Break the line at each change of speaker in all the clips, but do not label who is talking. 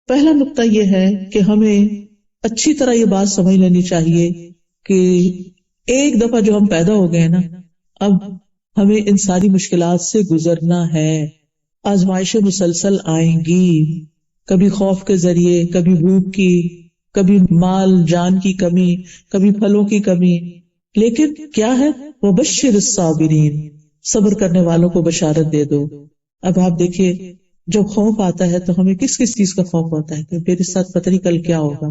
پہلا نقطہ یہ ہے کہ ہمیں اچھی طرح یہ بات سمجھ لینی چاہیے کہ ایک دفعہ جو ہم پیدا ہو گئے نا، اب ہمیں ان ساری مشکلات سے گزرنا ہے. آزمائشیں مسلسل آئیں گی، کبھی خوف کے ذریعے، کبھی بھوک کی، کبھی مال جان کی کمی، کبھی پھلوں کی کمی. لیکن کیا ہے؟ وبشر الصابرین، صبر کرنے والوں کو بشارت دے دو. اب آپ دیکھیے، جب خوف آتا ہے تو ہمیں کس کس چیز کا خوف ہوتا ہے کہ میرے ساتھ پتہ نہیں کل کیا ہوگا.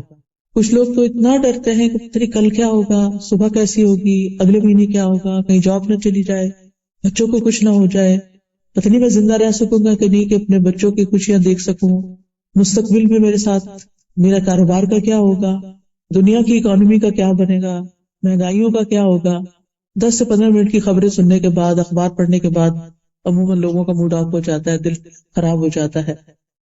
کچھ لوگ تو اتنا ڈرتے ہیں کہ پتہ نہیں کل کیا ہوگا، صبح کیسی ہوگی، اگلے مہینے کیا ہوگا، کہیں جاب نہ چلی جائے، بچوں کو کچھ نہ ہو جائے، پتہ نہیں میں زندہ رہ سکوں گا کہ نہیں، کہ اپنے بچوں کی خوشیاں دیکھ سکوں، مستقبل میں میرے ساتھ میرا کاروبار کا کیا ہوگا، دنیا کی اکانومی کا کیا بنے گا، مہنگائیوں کا کیا ہوگا. 10 سے 15 منٹ کی خبریں سننے کے بعد، اخبار پڑھنے کے بعد عموماً لوگوں کا موڈ آف ہو جاتا ہے، دل خراب ہو جاتا ہے.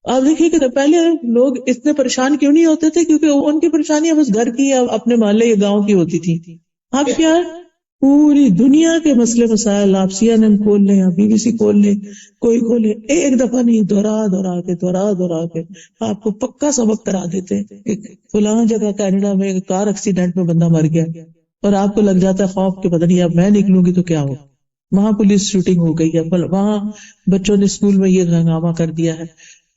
آپ دیکھیے کہ پہلے لوگ اتنے پریشان کیوں نہیں ہوتے تھے، کیونکہ ان کی پریشانیاں بس گھر کی یا اپنے محلے یا گاؤں کی ہوتی تھی. اب کیا ہے؟ پوری دنیا کے مسئلے مسائل آپ CNN کھول لیں یا BBC کھول لیں، کوئی کھولے، ایک دفعہ نہیں، دورا کے آپ کو پکا سبق کرا دیتے ہیں. فلاں جگہ کینیڈا میں کار ایکسیڈنٹ میں بندہ مر گیا، اور آپ کو لگ جاتا ہے خوف کہ پتہ نہیں اب میں نکلوں گی تو کیا ہو. وہاں پولیس شوٹنگ ہو گئی ہے، وہاں بچوں نے اسکول میں یہ ہنگامہ کر دیا ہے.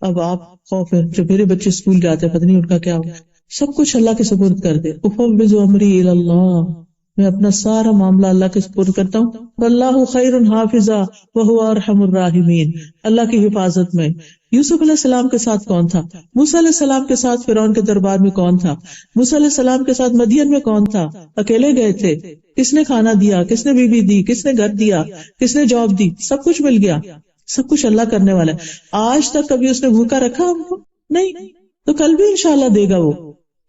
اب آپ خوف ہے جو میرے بچے اسکول جاتے ہیں پتہ نہیں ان کا کیا ہو. سب کچھ اللہ کے سپرد کر دے. افوض امری الی اللہ، میں اپنا سارا معاملہ اللہ کے سپرد کرتا ہوں. واللہ خیر حافظا وہو ارحم الراحمین، اللہ کی حفاظت میں. یوسف علیہ السلام کے ساتھ کون تھا؟ موسیٰ علیہ السلام کے ساتھ فرعون کے دربار میں کون تھا؟ موسیٰ علیہ السلام کے ساتھ مدین میں کون تھا؟ اکیلے گئے تھے. کس نے کھانا دیا، کس نے بیوی دی، کس نے گھر دیا، کس نے جاب دی، سب کچھ مل گیا. سب کچھ اللہ کرنے والا ہے. آج تک کبھی اس نے بھوکا رکھا ہم کو؟ نہیں. تو کل بھی انشاءاللہ دے گا وہ.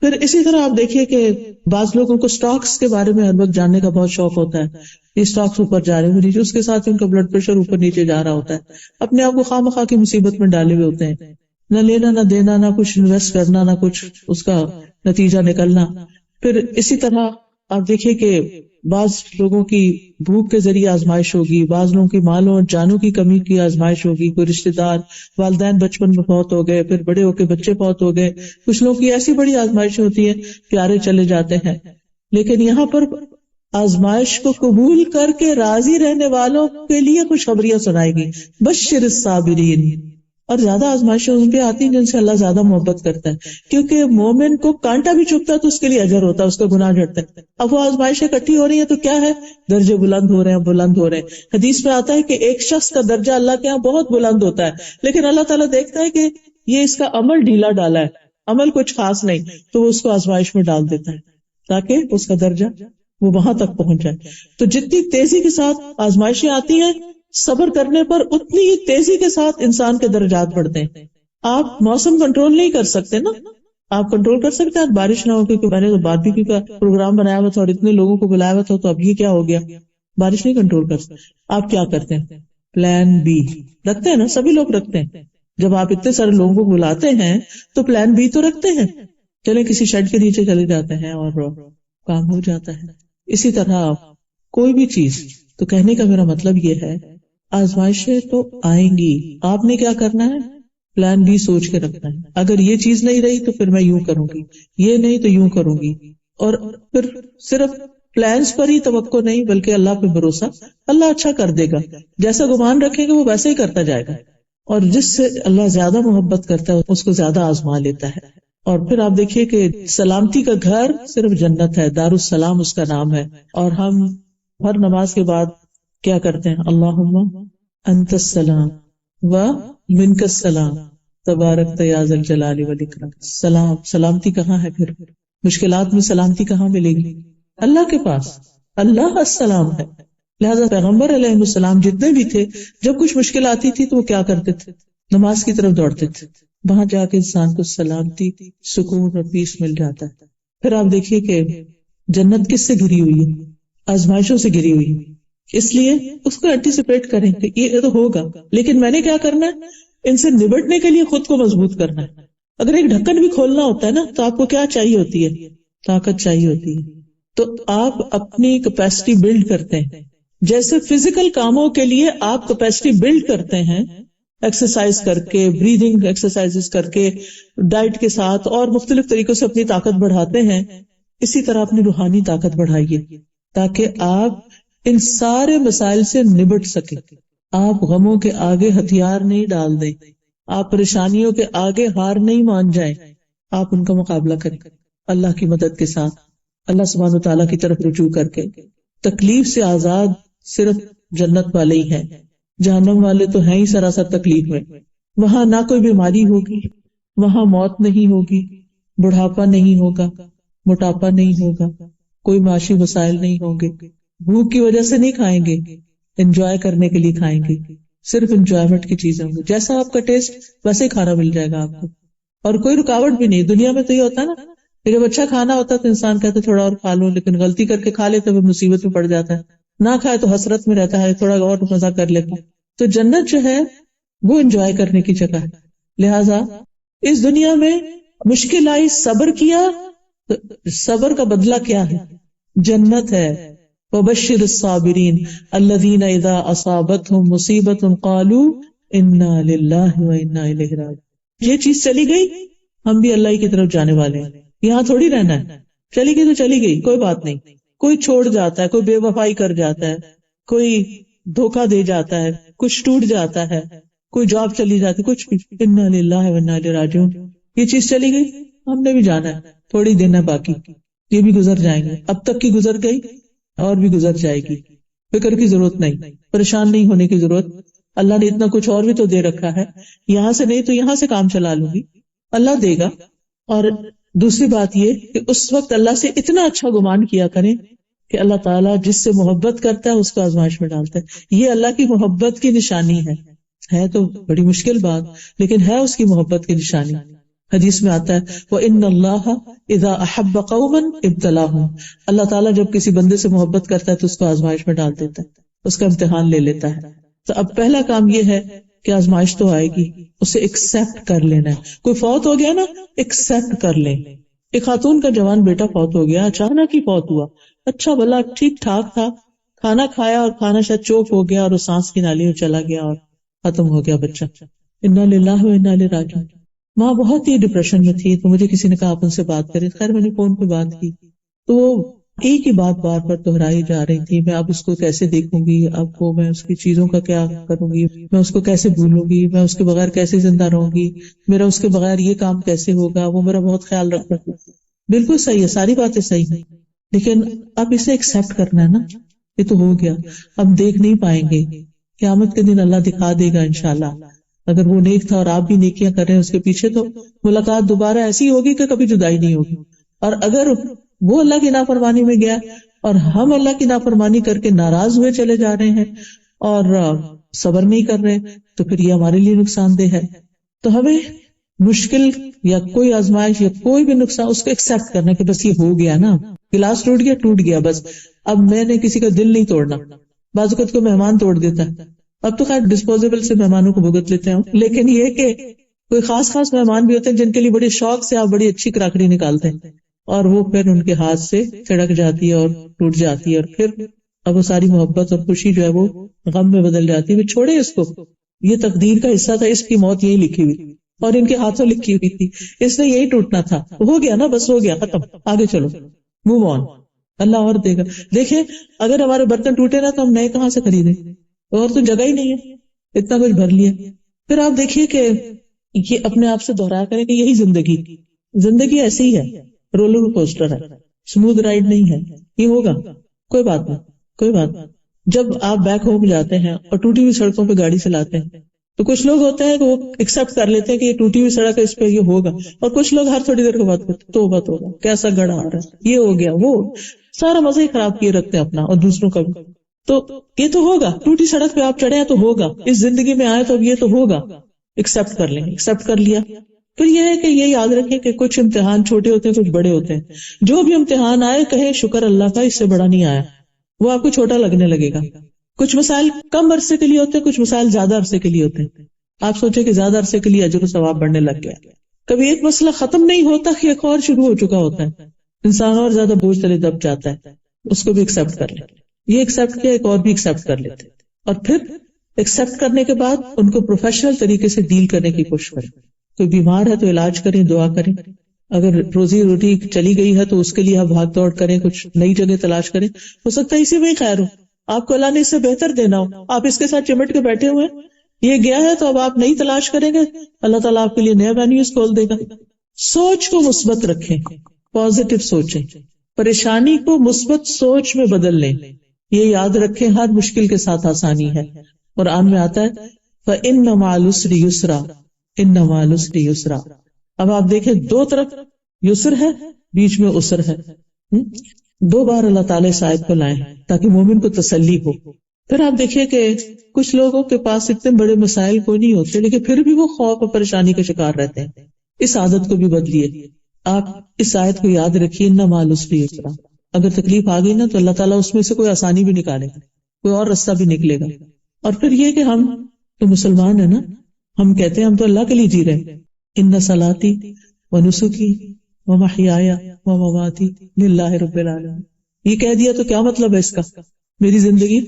پھر اسی طرح آپ دیکھیے کہ بعض لوگوں کو سٹاکس کے بارے میں ہر وقت جاننے کا بہت شوق ہوتا ہے. یہ سٹاکس اوپر جا رہے ہیں نیچے، اس کے ساتھ ان کا بلڈ پریشر اوپر نیچے جا رہا ہوتا ہے. اپنے آپ کو خواہ مخواہ کی مصیبت میں ڈالے ہوئے ہوتے ہیں، نہ لینا نہ دینا، نہ کچھ انویسٹ کرنا، نہ کچھ اس کا نتیجہ نکلنا. پھر اسی طرح آپ دیکھیے کہ بعض لوگوں کی بھوک کے ذریعے آزمائش ہوگی، بعض لوگوں کی مالوں اور جانوں کی کمی کی آزمائش ہوگی. کوئی رشتہ دار، والدین بچپن میں فوت ہو گئے، پھر بڑے ہو کے بچے فوت ہو گئے. کچھ لوگوں کی ایسی بڑی آزمائشیں ہوتی ہیں، پیارے چلے جاتے ہیں. لیکن یہاں پر آزمائش کو قبول کر کے راضی رہنے والوں کے لیے خوشخبریاں سنائے گی. بشر الصابرین. اور زیادہ آزمائشیں ان پہ آتی ہیں جن سے اللہ زیادہ محبت کرتا ہے، کیونکہ مومن کو کانٹا بھی چبھتا ہے تو اس کے لیے اجر ہوتا ہے، اس کا گناہ جھڑتا ہے. اب وہ آزمائشیں اکٹھی ہو رہی ہیں تو کیا ہے؟ درجے بلند ہو رہے ہیں. حدیث میں آتا ہے کہ ایک شخص کا درجہ اللہ کے ہاں بہت بلند ہوتا ہے، لیکن اللہ تعالیٰ دیکھتا ہے کہ یہ اس کا عمل ڈھیلا ڈالا ہے، عمل کچھ خاص نہیں، تو وہ اس کو آزمائش میں ڈال دیتا ہے تاکہ اس کا درجہ وہ وہاں تک پہنچ جائے. تو جتنی تیزی کے ساتھ آزمائشیں آتی ہیں، صبر کرنے پر اتنی ہی تیزی کے ساتھ انسان کے درجات بڑھتے ہیں. آپ موسم کنٹرول نہیں کر سکتے نا، آپ کنٹرول کر سکتے ہیں بارش نہ ہو، کیونکہ میں نے تو باربیکیو کا پروگرام بنایا ہوا تھا اور اتنے لوگوں کو بلایا ہوا تھا، تو اب یہ کیا ہو گیا؟ بارش نہیں کنٹرول کر سکتے. آپ کیا کرتے ہیں؟ پلان بی رکھتے ہیں نا، سبھی لوگ رکھتے ہیں. جب آپ اتنے سارے لوگوں کو بلاتے ہیں تو پلان بی تو رکھتے ہیں، چلے کسی شیڈ کے نیچے چلے جاتے ہیں اور کام ہو جاتا ہے. اسی طرح کوئی بھی چیز، تو کہنے کا میرا مطلب یہ ہے آزمائشیں تو آئیں گی، آپ نے کیا کرنا ہے؟ پلان بی سوچ کے رکھنا ہے. اگر یہ چیز نہیں رہی تو پھر میں یوں کروں گی، یہ نہیں تو یوں کروں گی. اور پھر صرف پلانس پر ہی توقع نہیں بلکہ اللہ پہ بھروسہ. اللہ اچھا کر دے گا، جیسا گمان رکھیں گے وہ ویسے ہی کرتا جائے گا. اور جس سے اللہ زیادہ محبت کرتا ہے اس کو زیادہ آزما لیتا ہے. اور پھر آپ دیکھیے کہ سلامتی کا گھر صرف جنت ہے، دار السلام اس کا نام ہے. اور ہم ہر نماز کے بعد کیا کرتے ہیں؟ اللہم انت السلام و منک السلام تبارک یا ذا الجلال والاکرام. سلامتی کہاں ہے؟ پھر مشکلات میں سلامتی کہاں ملے گی؟ اللہ کے پاس. اللہ السلام ہے. لہذا پیغمبر علیہ السلام جتنے بھی تھے، جب کچھ مشکل آتی تھی تو وہ کیا کرتے تھے؟ نماز کی طرف دوڑتے تھے. وہاں جا کے انسان کو سلامتی، سکون اور پیس مل جاتا ہے. پھر آپ دیکھیے کہ جنت کس سے گھری ہوئی ہے؟ آزمائشوں سے گھری ہوئی. اس لیے اس کو اینٹیسپیٹ کریں کہ یہ تو ہوگا، لیکن میں نے کیا کرنا ہے؟ ان سے نبٹنے کے لیے خود کو مضبوط کرنا ہے. اگر ایک ڈھکن بھی کھولنا ہوتا ہے نا تو آپ کو کیا چاہیے ہوتی ہے؟ طاقت چاہیے ہوتی ہے. تو آپ اپنی کیپیسٹی بلڈ کرتے ہیں. جیسے فزیکل کاموں کے لیے آپ کیپیسٹی بلڈ کرتے ہیں، ایکسرسائز کر کے، بریدنگ ایکسرسائز کر کے، ڈائٹ کے ساتھ اور مختلف طریقوں سے اپنی طاقت بڑھاتے ہیں، اسی طرح اپنی روحانی طاقت بڑھائیے تاکہ آپ ان سارے مسائل سے نبٹ سکیں. آپ غموں کے آگے ہتھیار نہیں ڈال دیں، آپ پریشانیوں کے آگے ہار نہیں مان جائیں، آپ ان کا مقابلہ کریں اللہ کی مدد کے ساتھ، اللہ سبحانہ وتعالیٰ کی طرف رجوع کر کے. تکلیف سے آزاد صرف جنت والے ہی ہیں، جہنم والے تو ہیں ہی سراسر تکلیف میں. وہاں نہ کوئی بیماری ہوگی، وہاں موت نہیں ہوگی، بڑھاپا نہیں ہوگا، موٹاپا نہیں ہوگا، کوئی معاشی مسائل نہیں ہوں گے. بھوک کی وجہ سے نہیں کھائیں گے، انجوائے کرنے کے لیے کھائیں گے، صرف انجوائمنٹ کی چیزیں ہوں گی. جیسا آپ کا ٹیسٹ ویسے ہی کھانا مل جائے گا آپ کو، اور کوئی رکاوٹ بھی نہیں. دنیا میں تو یہ ہوتا ہے نا کہ جب اچھا کھانا ہوتا ہے تو انسان کہتا ہے تھوڑا اور کھا لو، لیکن غلطی کر کے کھا لے تو پھر مصیبت میں پڑ جاتا ہے، نہ کھائے تو حسرت میں رہتا ہے، تھوڑا اور مزہ کر لیتا ہے. تو جنت جو ہے وہ انجوائے کرنے کی جگہ ہے. لہٰذا اس دنیا میں مشکل آئی، صبر کیا، تو صبر کا بدلہ کیا ہے؟ جنت ہے. وبشر الصابرین الذین اذا اصابتهم مصیبۃ قالوا انا للہ وانا الیہ راجعون. یہ چیز چلی گئی، ہم بھی اللہ کی طرف جانے والے ہیں، یہاں تھوڑی رہنا ہے. چلی گئی تو چلی گئی، کوئی بات نہیں. کوئی چھوڑ جاتا ہے، کوئی بے وفائی کر جاتا ہے، کوئی دھوکہ دے جاتا ہے، کچھ ٹوٹ جاتا ہے، کوئی جاب چلی جاتی، کچھ بھی. انا للہ وانا الیہ راجعون. یہ چیز چلی گئی، ہم نے بھی جانا ہے، تھوڑی دن ہے باقی، یہ بھی گزر جائیں گے. اب تک کی گزر گئی اور بھی گزر جائے گی. فکر کی ضرورت نہیں، پریشان نہیں ہونے کی ضرورت. اللہ نے اتنا کچھ اور بھی تو دے رکھا ہے، یہاں سے نہیں تو یہاں سے کام چلا لوں گی، اللہ دے گا. اور دوسری بات یہ کہ اس وقت اللہ سے اتنا اچھا گمان کیا کریں کہ اللہ تعالیٰ جس سے محبت کرتا ہے اس کو آزمائش میں ڈالتا ہے. یہ اللہ کی محبت کی نشانی ہے تو بڑی مشکل بات، لیکن ہے اس کی محبت کی نشانی. حدیث میں آتا ہے وَإِنَّ اللَّهَ إِذَا أَحَبَّ قَوْمًا ابْتَلَاهُمْ. اللہ تعالیٰ جب کسی بندے سے محبت کرتا ہے تو اس کو آزمائش میں ڈال دیتا ہے، اس کا امتحان لے لیتا ہے. تو اب پہلا کام یہ ہے کہ آزمائش تو آئے گی، اسے ایکسپٹ کر لینا ہے. کوئی فوت ہو گیا نا، ایکسپٹ کر لیں. ایک خاتون کا جوان بیٹا فوت ہو گیا، اچانک ہی فوت ہوا، اچھا بھلا ٹھیک ٹھاک تھا، کھانا کھایا اور کھانا شاید چوک ہو گیا اور وہ سانس کی نالی میں چلا گیا اور ختم ہو گیا بچہ. انا للہ و انا الیہ راجعون. ماں بہت ہی ڈپریشن میں تھی، تو مجھے کسی نے کہا آپ ان سے بات کریں. خیر میں نے فون پہ بات کی تو وہ ایک ہی بات بار بار دہرائی جا رہی تھی، میں اب اس کو کیسے دیکھوں گی، اب وہ میں اس کی چیزوں کا کیا کروں گی، میں اس کو کیسے بھولوں گی، میں اس کے بغیر کیسے زندہ رہوں گی، میرا اس کے بغیر یہ کام کیسے ہوگا، وہ میرا بہت خیال رکھتا ہے. بالکل صحیح ہے، ساری باتیں صحیح ہیں، لیکن اب اسے ایکسپٹ کرنا ہے نا. یہ تو ہو گیا، اب دیکھ نہیں پائیں گے. قیامت کے دن اللہ دکھا دے گا انشاءاللہ. اگر وہ نیک تھا اور آپ بھی نیکیاں کر رہے ہیں اس کے پیچھے، تو ملاقات دوبارہ ایسی ہوگی کہ کبھی جدائی نہیں ہوگی. اور اگر وہ اللہ کی نافرمانی میں گیا اور ہم اللہ کی نافرمانی کر کے ناراض ہوئے چلے جا رہے ہیں اور صبر نہیں کر رہے، تو پھر یہ ہمارے لیے نقصان دہ ہے. تو ہمیں مشکل یا کوئی آزمائش یا کوئی بھی نقصان اس کو ایکسپٹ کرنا کہ بس یہ ہو گیا نا، گلاس ٹوٹ گیا بس. اب میں نے کسی کا دل نہیں توڑنا. بعض اوقات کو مہمان توڑ دیتا ہے، اب تو خیر ڈسپوزیبل سے مہمانوں کو بھگت لیتے ہیں، لیکن یہ کہ کوئی خاص مہمان بھی ہوتے ہیں جن کے لیے بڑے شوق سے آپ بڑی اچھی کراکری نکالتے ہیں اور وہ پھر ان کے ہاتھ سے چھڑک جاتی ہے اور ٹوٹ جاتی ہے، اور پھر اب وہ ساری محبت اور خوشی جو ہے وہ غم میں بدل جاتی ہے. چھوڑے اس کو، یہ تقدیر کا حصہ تھا، اس کی موت یہی لکھی ہوئی اور ان کے ہاتھوں لکھی ہوئی تھی، اس نے یہی ٹوٹنا تھا. ہو گیا نا، بس ہو گیا، ختم، آگے چلو، موو آن. اللہ اور دے گا. دیکھیں اگر ہمارے برتن ٹوٹے نا تو ہم نئے کہاں سے خریدیں، اور تو جگہ ہی نہیں ہے، اتنا کچھ بھر لیا. پھر آپ دیکھیے کہ یہ اپنے آپ سے دوہرایا کریں کہ یہی زندگی ایسی ہی ہے، رولر کوسٹر ہے، اسموتھ رائڈ نہیں ہے. یہ ہوگا، کوئی بات نہیں. جب آپ بیک ہوم جاتے ہیں اور ٹوٹی ہوئی سڑکوں پہ گاڑی چلاتے ہیں تو کچھ لوگ ہوتے ہیں کہ وہ ایکسپٹ کر لیتے ہیں کہ یہ ٹوٹی ہوئی سڑک ہے، اس پہ یہ ہوگا، اور کچھ لوگ ہر تھوڑی دیر کے بعد توبہ کیسا گڑا آ رہا ہے، یہ ہو گیا، وہ سارا مزہ ہی خراب کیے رکھتے ہیں اپنا اور دوسروں کا بھی. تو یہ تو ہوگا، ٹوٹی سڑک پہ آپ چڑھے ہیں تو ہوگا، اس زندگی میں آئے تو اب یہ تو ہوگا. ایکسپٹ کر لیں، ایکسپٹ کر لیا. پھر یہ ہے کہ یہ یاد رکھیں کہ کچھ امتحان چھوٹے ہوتے ہیں، کچھ بڑے ہوتے ہیں. جو بھی امتحان آئے کہیں شکر اللہ کا، اس سے بڑا نہیں آیا، وہ آپ کو چھوٹا لگنے لگے گا. کچھ مسائل کم عرصے کے لیے ہوتے ہیں، کچھ مسائل زیادہ عرصے کے لیے ہوتے ہیں. آپ سوچیں کہ زیادہ عرصے کے لیے اجر و ثواب بڑھنے لگ گیا. کبھی ایک مسئلہ ختم نہیں ہوتا کہ ایک اور شروع ہو چکا ہوتا ہے، انسان اور زیادہ بوجھ تلے دب جاتا ہے. اس کو بھی ایکسپٹ کر لیں. یہ ایکسپٹ کیا، ایک اور بھی ایکسپٹ کر لیتے، اور پھر ایکسپٹ کرنے کے بعد ان کو پروفیشنل طریقے سے ڈیل کرنے کی کوشش کریں. کوئی بیمار ہے تو علاج کریں, دعا کریں. اگر روزی روٹی چلی گئی ہے تو اس کے لیے آپ بھاگ دوڑ کریں, کچھ نئی جگہ تلاش کریں. ہو سکتا ہے اسی میں ہی خیر ہو, آپ کو اللہ نے اس سے بہتر دینا ہو, آپ اس کے ساتھ چمٹ کے بیٹھے ہوئے, یہ گیا ہے تو اب آپ نئی تلاش کریں گے, اللہ تعالیٰ آپ کے لیے نیا وینیوز کھول دے گا. سوچ کو مثبت رکھیں, پازیٹو سوچیں, پریشانی کو مثبت سوچ میں بدل لیں. یہ یاد رکھیں ہر مشکل کے ساتھ آسانی ہے. قرآن میں آتا ہے فَإِنَّ مَعَ الْعُسْرِ يُسْرًا إِنَّ مَعَ الْعُسْرِ يُسْرًا. اب آپ دیکھیں دو طرف یسر ہے, بیچ میں عسر ہے. دو بار اللہ تعالیٰ اس آیت کو لائیں تاکہ مومن کو تسلی ہو. پھر آپ دیکھیے کہ کچھ لوگوں کے پاس اتنے بڑے مسائل کوئی نہیں ہوتے لیکن پھر بھی وہ خوف اور پریشانی کا شکار رہتے ہیں. اس عادت کو بھی بدلیے. آپ اس آیت کو یاد رکھیے اِنَّ مَعَ الْعُسْرِ يُسْرًا. اگر تکلیف آ گئی نا تو اللہ تعالیٰ اس میں سے کوئی آسانی بھی نکالے گا, کوئی اور رستہ بھی نکلے گا. اور پھر یہ کہ ہم تو مسلمان ہیں نا, ہم کہتے ہیں ہم تو اللہ کے لیے جی رہے ہیں. ان صلاتی ونسکی ومحیایا ومماتی للہ رب العالمین. یہ کہہ دیا تو کیا مطلب ہے اس کا؟ میری زندگی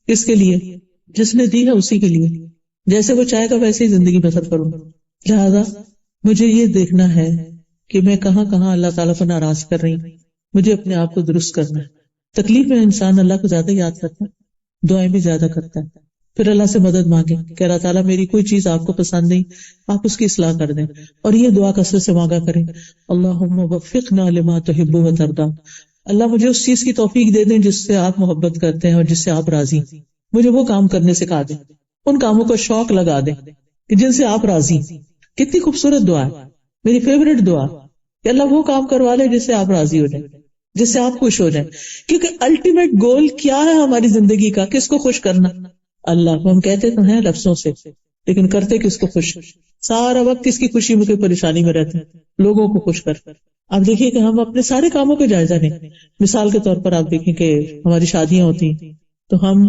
کس کے لیے؟ جس نے دی ہے اسی کے لیے, جیسے وہ چاہے گا ویسے ہی زندگی بسر کروں. لہذا مجھے یہ دیکھنا ہے کہ میں کہاں کہاں اللہ تعالیٰ کو ناراض کر رہی ہوں, مجھے اپنے آپ کو درست کرنا ہے. تکلیف میں انسان اللہ کو زیادہ یاد کرتا ہے, دعائیں بھی زیادہ کرتا ہے, پھر اللہ سے مدد مانگے کہ اللہ تعالیٰ میری کوئی چیز آپ کو پسند نہیں, آپ اس کی اصلاح کر دیں. اور یہ دعا کثرت سے مانگا کریں, اللہم وفقنا لما تحب و ترضی. اللہ مجھے اس چیز کی توفیق دے دیں جس سے آپ محبت کرتے ہیں اور جس سے آپ راضی. مجھے وہ کام کرنے سکھا دیں, ان کاموں کو شوق لگا دیں کہ جن سے آپ راضی. کتنی خوبصورت دعا ہے, میری فیوریٹ دعا کہ اللہ وہ کام کروا لے جس سے آپ راضی ہو جائیں, جس سے آپ خوش ہو جائیں. کیونکہ الٹیمیٹ گول کیا ہے ہماری زندگی کا؟ کس کو خوش کرنا؟ اللہ کو. ہم کہتے تو ہیں لفظوں سے لیکن کرتے کس کو خوش؟ سارا وقت کس کی خوشی میں پریشانی میں رہتے ہیں, لوگوں کو خوش کر. آپ دیکھیے کہ ہم اپنے سارے کاموں کا جائزہ لیں. مثال کے طور پر آپ دیکھیں کہ ہماری شادیاں ہوتی ہیں تو ہم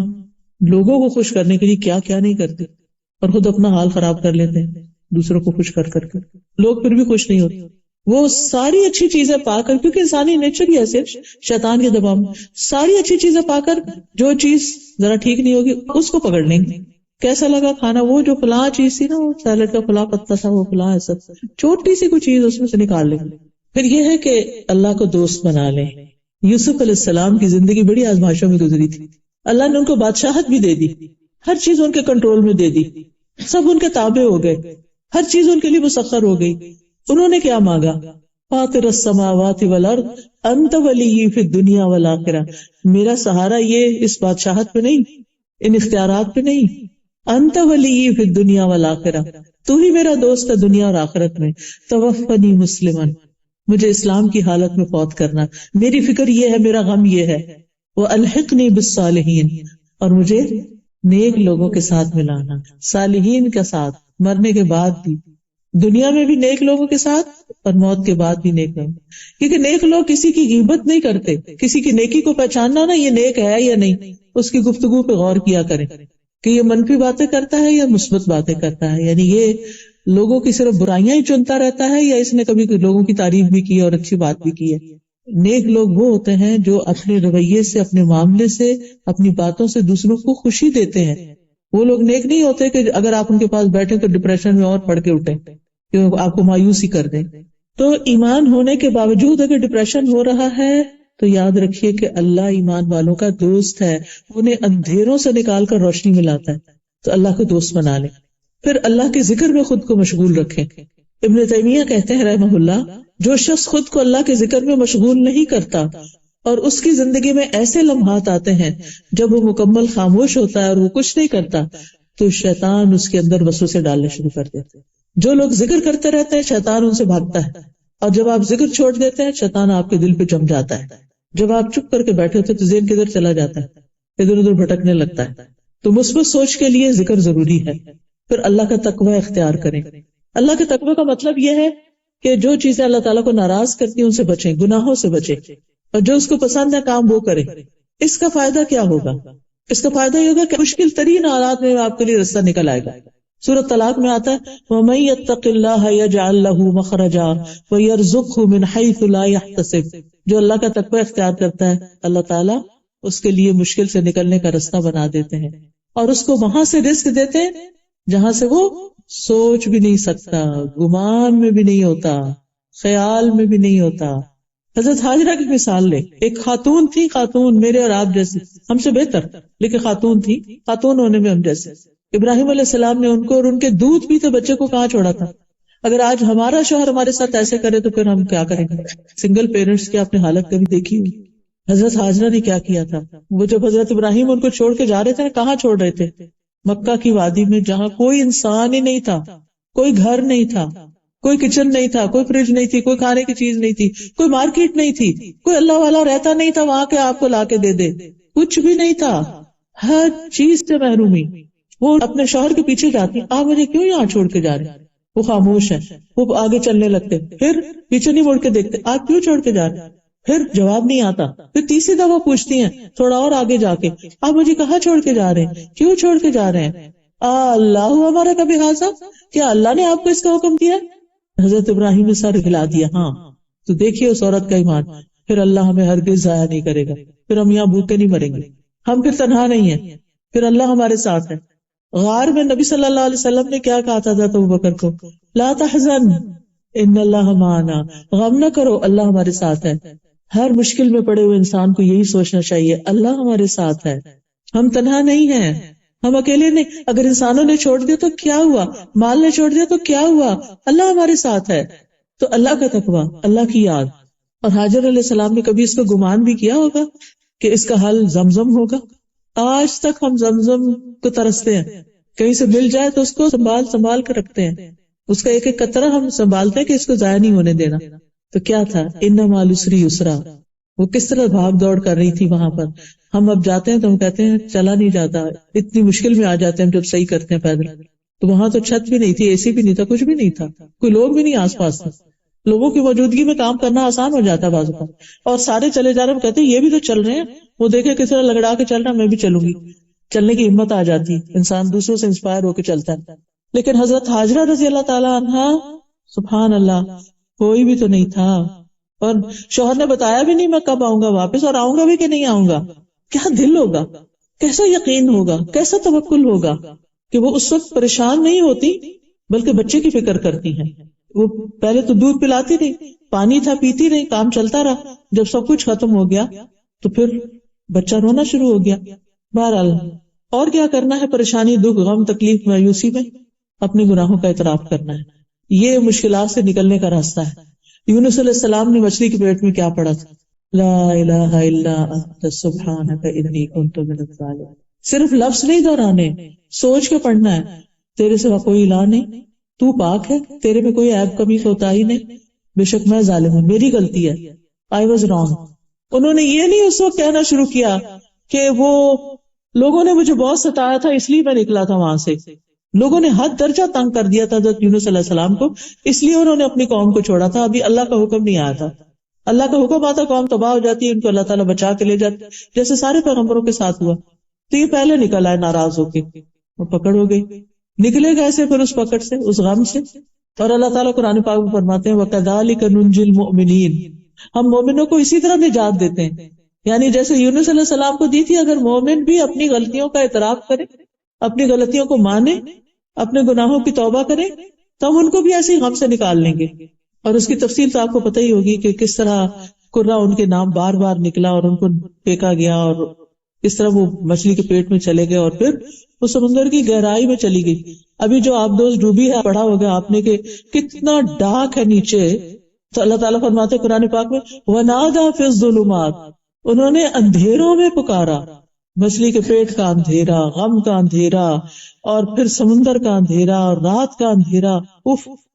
لوگوں کو خوش کرنے کے لیے کیا کیا نہیں کرتے, اور خود اپنا حال خراب کر لیتے ہیں دوسروں کو خوش کر کر کے. لوگ پھر بھی خوش نہیں ہوتے. وہ ساری اچھی چیزیں پا کر, کیونکہ انسانی نیچر ہی ایسے, شیطان کے دباؤ میں ساری اچھی چیزیں پا کر جو چیز ذرا ٹھیک نہیں ہوگی اس کو پکڑ لیں گے. کیسا لگا کھانا, وہ جو فلاں چیز تھی نا, وہ سیلڈ کا فلاں پتا تھا, وہ فلاں ایسا, چھوٹی سی کوئی چیز اس میں سے نکال لیں گے. پھر یہ ہے کہ اللہ کو دوست بنا لیں. یوسف علیہ السلام کی زندگی بڑی آزمائشوں میں گزری تھی. اللہ نے ان کو بادشاہت بھی دے دی, ہر چیز ان کے کنٹرول میں دے دی, سب ان کے تابع ہو گئے, ہر چیز ان کے لیے مسخر ہو گئی. انہوں نے کیا مانگا؟ فاطر السماوات والارض انت ولی فی الدنیا والآخرہ. میرا سہارا یہ اس بادشاہت پہ نہیں, ان اختیارات پہ نہیں. انت ولی فی الدنیا والآخرہ, تو ہی میرا دوست ہے دنیا اور آخرت میں. توفنی مسلمن, مجھے اسلام کی حالت میں فوت کرنا. میری فکر یہ ہے, میرا غم یہ ہے. والحقنی بالصالحین, اور مجھے نیک لوگوں کے ساتھ ملانا, صالحین کے ساتھ, مرنے کے بعد بھی, دنیا میں بھی نیک لوگوں کے ساتھ اور موت کے بعد بھی نیک لوگ. کیونکہ نیک لوگ کسی کی غیبت نہیں کرتے. کسی کی نیکی کو پہچاننا نا, یہ نیک ہے یا نہیں, اس کی گفتگو پہ غور کیا کریں کہ یہ منفی باتیں کرتا ہے یا مثبت باتیں کرتا ہے. یعنی یہ لوگوں کی صرف برائیاں ہی چنتا رہتا ہے یا اس نے کبھی لوگوں کی تعریف بھی کی اور اچھی بات بھی کی ہے. نیک لوگ وہ ہوتے ہیں جو اپنے رویے سے, اپنے معاملے سے, اپنی باتوں سے دوسروں کو خوشی دیتے ہیں. وہ لوگ نیک نہیں ہوتے کہ اگر آپ ان کے پاس بیٹھے تو ڈپریشن میں اور پڑ کے اٹھیں کہ آپ کو مایوس ہی کر دیں. تو ایمان ہونے کے باوجود اگر ڈپریشن ہو رہا ہے تو یاد رکھیے کہ اللہ ایمان والوں کا دوست ہے, انہیں اندھیروں سے نکال کر روشنی میں لاتا ہے. تو اللہ کو دوست بنا لیں. پھر اللہ کے ذکر میں خود کو مشغول رکھیں. ابن تیمیہ کہتے ہیں رحمہ اللہ, جو شخص خود کو اللہ کے ذکر میں مشغول نہیں کرتا اور اس کی زندگی میں ایسے لمحات آتے ہیں جب وہ مکمل خاموش ہوتا ہے اور وہ کچھ نہیں کرتا, تو شیطان اس کے اندر وسوسے ڈالنے شروع کر دیتے. جو لوگ ذکر کرتے رہتے ہیں شیطان ان سے بھاگتا ہے, اور جب آپ ذکر چھوڑ دیتے ہیں شیطان آپ کے دل پہ جم جاتا ہے. جب آپ چپ کر کے بیٹھے ہوتے تو ذہن کدھر چلا جاتا ہے, ادھر ادھر بھٹکنے لگتا ہے. تو مثبت سوچ کے لیے ذکر ضروری ہے. پھر اللہ کا تقوی اختیار کریں. اللہ کے تقوی کا مطلب یہ ہے کہ جو چیزیں اللہ تعالیٰ کو ناراض کرتی ہیں ان سے بچیں, گناہوں سے بچیں, اور جو اس کو پسند ہے کام وہ کریں. اس کا فائدہ کیا ہوگا؟ اس کا فائدہ یہ ہوگا کہ مشکل ترین حالات میں آپ کے لیے رستہ نکل آئے گا. سورۃ طلاق میں آتا ہے وَمَن يَتَّقِ اللَّهَ يَجْعَل لَّهُ مَخْرَجًا وَيَرْزُقْهُ مِنْ حَيْثُ لَا يَحْتَسِبُ. جو اللہ کا تقوی اختیار کرتا ہے اللہ تعالیٰ اس کے لیے مشکل سے نکلنے کا راستہ بنا دیتے ہیں اور اس کو وہاں سے رزق دیتے ہیں جہاں سے وہ سوچ بھی نہیں سکتا، گمان میں بھی نہیں ہوتا، خیال میں بھی نہیں ہوتا۔ حضرت ہاجرہ کی مثال لے، ایک خاتون تھی، خاتون میرے اور آپ جیسی، ہم سے بہتر، لیکن خاتون تھی، خاتون ہونے میں ہم جیسے۔ ابراہیم علیہ السلام نے ان کو اور ان کے دودھ پیتے بچے کو کہاں چھوڑا تھا؟ اگر آج ہمارا شوہر ہمارے ساتھ ایسے کرے تو پھر ہم کیا کریں گے؟ سنگل پیرنٹس کی آپ نے حالت کبھی دیکھی ہوئی؟ حضرت ہاجرہ نے کیا کیا تھا؟ وہ جب حضرت ابراہیم ان کو چھوڑ کے جا رہے تھے، کہاں چھوڑ رہے تھے؟ مکہ کی وادی میں، جہاں کوئی انسان ہی نہیں تھا، کوئی گھر نہیں تھا، کوئی کچن نہیں تھا، کوئی فریج نہیں تھی، کوئی کھانے کی چیز نہیں تھی، کوئی مارکیٹ نہیں تھی، کوئی اللہ والا رہتا نہیں تھا وہاں کے آپ کو لا کے دے دے، کچھ بھی نہیں تھا، ہر چیز سے محرومی۔ وہ اپنے شوہر کے پیچھے جاتی، آپ مجھے کیوں یہاں چھوڑ کے جا رہے ہیں؟ وہ خاموش ہے، وہ آگے چلنے لگتے، پھر پیچھے نہیں مڑ کے دیکھتے، آپ کیوں چھوڑ کے جا رہے ہیں؟ پھر جواب نہیں آتا، پھر تیسری دفعہ پوچھتی ہیں تھوڑا اور آگے جا کے، آپ مجھے کہاں چھوڑ کے جا رہے ہیں؟ کیوں چھوڑ کے جا رہے ہیں؟ اللہ ہمارا کبھی حاضر، کیا اللہ نے آپ کو اس کا حکم دیا؟ حضرت ابراہیم نے سر ہلا دیا، ہاں تو دیکھیے اس عورت کا ایمان، پھر اللہ ہمیں ہرگز ضائع نہیں کرے گا، پھر ہم یہاں بھوکے نہیں مریں گے، ہم پھر تنہا نہیں ہیں، پھر اللہ ہمارے ساتھ ہے۔ غار میں نبی صلی اللہ علیہ وسلم نے کیا کہا تھا حضرت ابوبکر کو؟ لا تحزن ان اللہ معنا، غم نہ کرو اللہ ہمارے ساتھ ہے۔ ہر مشکل میں پڑے ہوئے انسان کو یہی سوچنا چاہیے، اللہ ہمارے ساتھ ہے، ہم تنہا نہیں ہیں، ہم اکیلے نہیں۔ اگر انسانوں نے چھوڑ دیا تو کیا ہوا، مال نے چھوڑ دیا تو کیا ہوا، اللہ ہمارے ساتھ ہے۔ تو اللہ کا تقویٰ، اللہ کی یاد۔ اور حاجر علیہ السلام نے کبھی اس کو گمان بھی کیا ہوگا کہ اس کا حل زمزم ہوگا؟ آج تک ہم زمزم کو ترستے ہیں، کہیں سے مل جائے تو اس کو سنبھال کر رکھتے ہیں، اس کا ایک ایک قطرہ ہم سنبھالتے ہیں کہ اس کو ضائع نہیں ہونے دینا۔ تو کیا تھا؟ ان مع العسر یسرا، وہ کس طرح بھاگ دوڑ کر رہی تھی وہاں پر۔ ہم اب جاتے ہیں تو ہم کہتے ہیں چلا نہیں جاتا، اتنی مشکل میں آ جاتے ہیں جب صحیح کرتے ہیں پیدل۔ تو وہاں تو چھت بھی نہیں تھی، اے سی بھی نہیں تھا، کچھ بھی نہیں تھا، کوئی لوگ بھی نہیں آس پاس تھا۔ لوگوں کی موجودگی میں کام کرنا آسان ہو جاتا ہے بعض اوقات، اور سارے چلے جا رہے ہیں، کہتے ہیں یہ بھی تو چل رہے ہیں، وہ دیکھے کس طرح لگڑا کے چل رہا، میں بھی چلوں گی۔ چلنے کی ہمت آ جاتی، انسان دوسروں سے انسپائر ہو کے چلتا ہے۔ لیکن حضرت ہاجرہ رضی اللہ تعالیٰ عنہا، سبحان اللہ، کوئی بھی تو نہیں تھا، اور شوہر نے بتایا بھی نہیں میں کب آؤں گا واپس، اور آؤں گا بھی کہ نہیں آؤں گا۔ کیا دل ہوگا، کیسا یقین ہوگا، کیسا توکل ہوگا کہ وہ اس وقت پریشان نہیں ہوتی بلکہ بچے کی فکر کرتی ہیں۔ وہ پہلے تو دودھ پلاتی رہی، پانی تھا پیتی رہی، کام چلتا رہا، جب سب کچھ ختم ہو گیا تو پھر بچہ رونا شروع ہو گیا۔ بہرحال اور کیا کرنا ہے، پریشانی، دکھ، غم، تکلیف، مایوسی میں اپنے گناہوں کا اعتراف کرنا ہے۔ یہ مشکلات سے نکلنے کا راستہ ہے۔ یونس علیہ السلام نے مچھلی کے پیٹ میں کیا پڑھا تھا؟ لا الہ الا انت سبحانک انی کنت من الظالمین۔ صرف لفظ نہیں دہرانے، سوچ کے پڑھنا ہے، تیرے سوا کوئی الہ نہیں، تو پاک ہے، تیرے میں کوئی عیب کمی کوتاہی نہیں، بے شک میں ظالم ہوں، میری غلطی ہے، I was wrong۔ انہوں نے یہ نہیں اس وقت کہنا شروع کیا کہ وہ لوگوں نے مجھے بہت ستایا تھا اس لیے میں نکلا تھا وہاں سے، لوگوں نے حد درجہ تنگ کر دیا تھا حضرت یونس علیہ السلام کو، اس لیے انہوں نے اپنی قوم کو چھوڑا تھا، ابھی اللہ کا حکم نہیں آیا تھا۔ اللہ کا حکم آتا قوم تباہ ہو جاتی ہے، ان کو اللہ تعالیٰ بچا کے لے جاتے، جیسے سارے پیغمبروں کے ساتھ ہوا۔ تو یہ پہلے نکل آئے ناراض ہو کے، وہ پکڑ ہو گئی، نکلے کیسے پھر اس پکڑ سے، اس غم سے؟ اور اللہ تعالیٰ قرآن پاک میں فرماتے ہیں وَكَذَلِكَ نُنْجِي الْمُؤْمِنِينَ، ہم مومنوں کو اسی طرح نجات دیتے ہیں، یعنی جیسے یونس علیہ السلام کو دی تھی، اگر مومن بھی اپنی غلطیوں کا اعتراف کرے، اپنی غلطیوں کو مانے، اپنے گناہوں کی توبہ کرے، تو ہم ان کو بھی ایسے ہی غم سے نکال لیں گے۔ اور اس کی تفصیل تو آپ کو پتہ ہی ہوگی کہ کس طرح قرہ ان کے نام بار بار نکلا اور ان کو پھینکا گیا، اور اس طرح وہ مچھلی کے پیٹ میں چلے گئے اور پھر وہ سمندر کی گہرائی میں چلی گئی۔ ابھی جو آپ دوست ڈوبی ہے، پڑھا ہوگا آپ نے کہ کتنا ڈارک ہے نیچے، تو اللہ تعالیٰ فرماتے قرآن پاک میں وَنَادَى فِي الظُّلُمَاتِ، انہوں نے اندھیروں میں پکارا، مچھلی کے پیٹ کا اندھیرا، غم کا اندھیرا، اور پھر سمندر کا اندھیرا اور رات کا اندھیرا،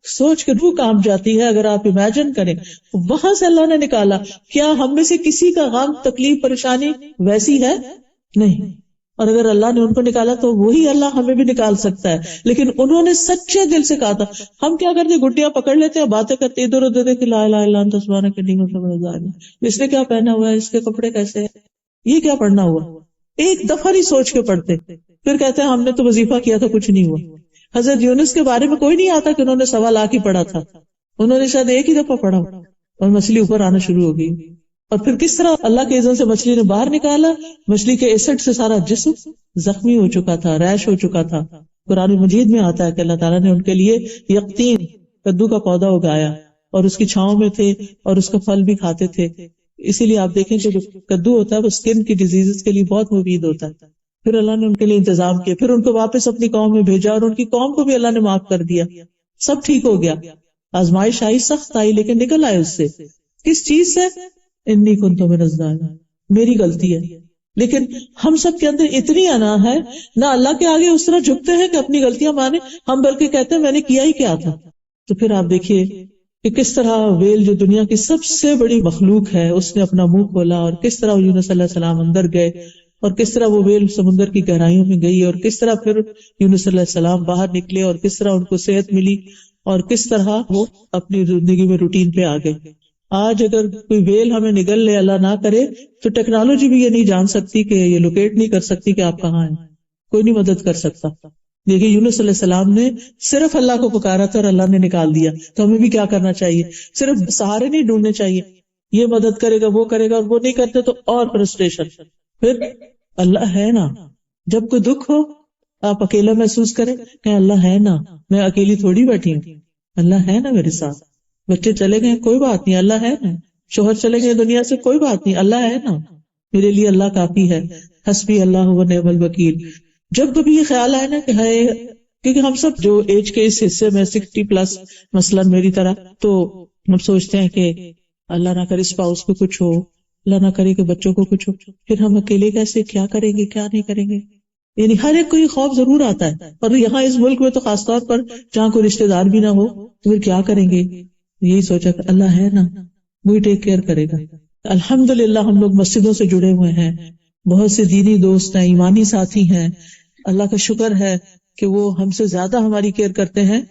سوچ کے روح کانپ جاتی ہے۔ اگر آپ امیجن کریں وہاں سے اللہ نے نکالا، کیا ہم میں سے کسی کا غم، تکلیف، پریشانی ویسی ہے؟ نہیں۔ اور اگر اللہ نے ان کو نکالا تو وہی اللہ ہمیں بھی نکال سکتا ہے، لیکن انہوں نے سچے دل سے کہا تھا۔ ہم کیا کرتے، گٹیاں پکڑ لیتے ہیں، باتیں کرتے ادھر ادھر دیکھ لا الہ الا انت سبحانک انی کنت من الظالمین، اس نے کیا پہنا ہوا ہے، اس کے کپڑے کیسے ہیں، یہ کیا پڑھنا ہوا، ایک دفعہ نہیں سوچ کے پڑھتے، پھر کہتے ہیں ہم نے تو وظیفہ کیا تھا کچھ نہیں ہوا۔ حضرت یونس کے بارے میں کوئی نہیں آتا کہ انہوں نے 1.25 لاکھ ہی پڑھا تھا، انہوں نے شاید ایک ہی دفعہ پڑھا اور مچھلی اوپر آنا شروع ہو گئی۔ اور پھر کس طرح اللہ کے اذن سے مچھلی نے باہر نکالا، مچھلی کے ایسڈ سے سارا جسم زخمی ہو چکا تھا، ریش ہو چکا تھا. قرآن مجید میں آتا ہے کہ اللہ تعالیٰ نے ان کے لیے یقطین کدو کا پودا اگایا اور اس کی چھاؤں میں تھے اور اس کا پھل بھی کھاتے تھے. اسی لیے آپ دیکھیں کہ جو کدو ہوتا ہے وہ اسکن کی ڈیزیز کے لیے بہت مفید ہوتا ہے. پھر اللہ نے ان کے لیے انتظام کیا، پھر ان کو واپس اپنی قوم میں بھیجا اور ان کی قوم کو بھی اللہ نے معاف کر دیا. سب ٹھیک ہو گیا. آزمائش آئی، سخت آئی، لیکن نکل آئے اس سے. کس چیز سے؟ انی کنت من الظالمین، میری غلطی ہے. لیکن ہم سب کے اندر اتنی انا ہے، نہ اللہ کے آگے اس طرح جھکتے ہیں کہ اپنی غلطیاں مانے، ہم بلکہ کہتے ہیں میں نے کیا ہی کیا تھا. تو پھر آپ دیکھیے کہ کس طرح ویل جو دنیا کی سب سے بڑی مخلوق ہے اس نے اپنا منہ کھولا، اور کس طرح یونس علیہ السلام اندر گئے، اور کس طرح وہ ویل سمندر کی گہرائیوں میں گئی، اور کس طرح پھر یونس علیہ السلام باہر نکلے، اور کس طرح ان کو صحت ملی، اور کس طرح وہ اپنی زندگی میں روٹین پہ آ گئے. آج اگر کوئی ویل ہمیں نگل لے، اللہ نہ کرے، تو ٹیکنالوجی بھی یہ نہیں جان سکتی کہ یہ لوکیٹ نہیں کر سکتی کہ آپ کہاں ہیں، کوئی نہیں مدد کر سکتا. دیکھیے یونس علیہ السلام نے صرف اللہ کو پکارا تھا اور اللہ نے نکال دیا. تو ہمیں بھی کیا کرنا چاہیے؟ صرف سہارے نہیں ڈھونڈنے چاہیے، یہ مدد کرے گا وہ کرے گا، اور وہ نہیں کرتے تو اور فرسٹریشن. پھر اللہ ہے نا، جب کوئی دکھ ہو آپ اکیلا محسوس کریں کہ اللہ ہے نا، میں اکیلی تھوڑی بیٹھی ہوں، اللہ ہے نا میرے ساتھ. بچے چلے گئے کوئی بات نہیں، اللہ ہے نا. شوہر چلے گئے دنیا سے کوئی بات نہیں، اللہ ہے نا. میرے لیے اللہ کافی ہے، حسبی اللہ و نعم الوکیل. جب کبھی یہ خیال آئے نا کہ ہے، کیونکہ ہم سب جو ایج کے اس حصے میں 60+ مثلاً میری طرح، تو ہم سوچتے ہیں کہ اللہ نہ کرے اسپاؤس کو کچھ ہو، اللہ نہ کرے کہ بچوں کو کچھ ہو، پھر ہم اکیلے کیسے، کیا کریں گے کیا نہیں کریں گے. یعنی ہر ایک کو یہ خوف ضرور آتا ہے، اور یہاں اس ملک میں تو خاص طور پر جہاں کوئی رشتہ دار بھی نہ ہو تو پھر کیا کریں گے. یہی سوچا کہ اللہ ہے نا، وہی ٹیک کیئر کرے گا. الحمدللہ ہم لوگ مسجدوں سے جڑے ہوئے ہیں، بہت سے دینی دوست ہیں، ایمانی ساتھی ہیں، اللہ کا شکر ہے کہ وہ ہم سے زیادہ ہماری کیئر کرتے ہیں.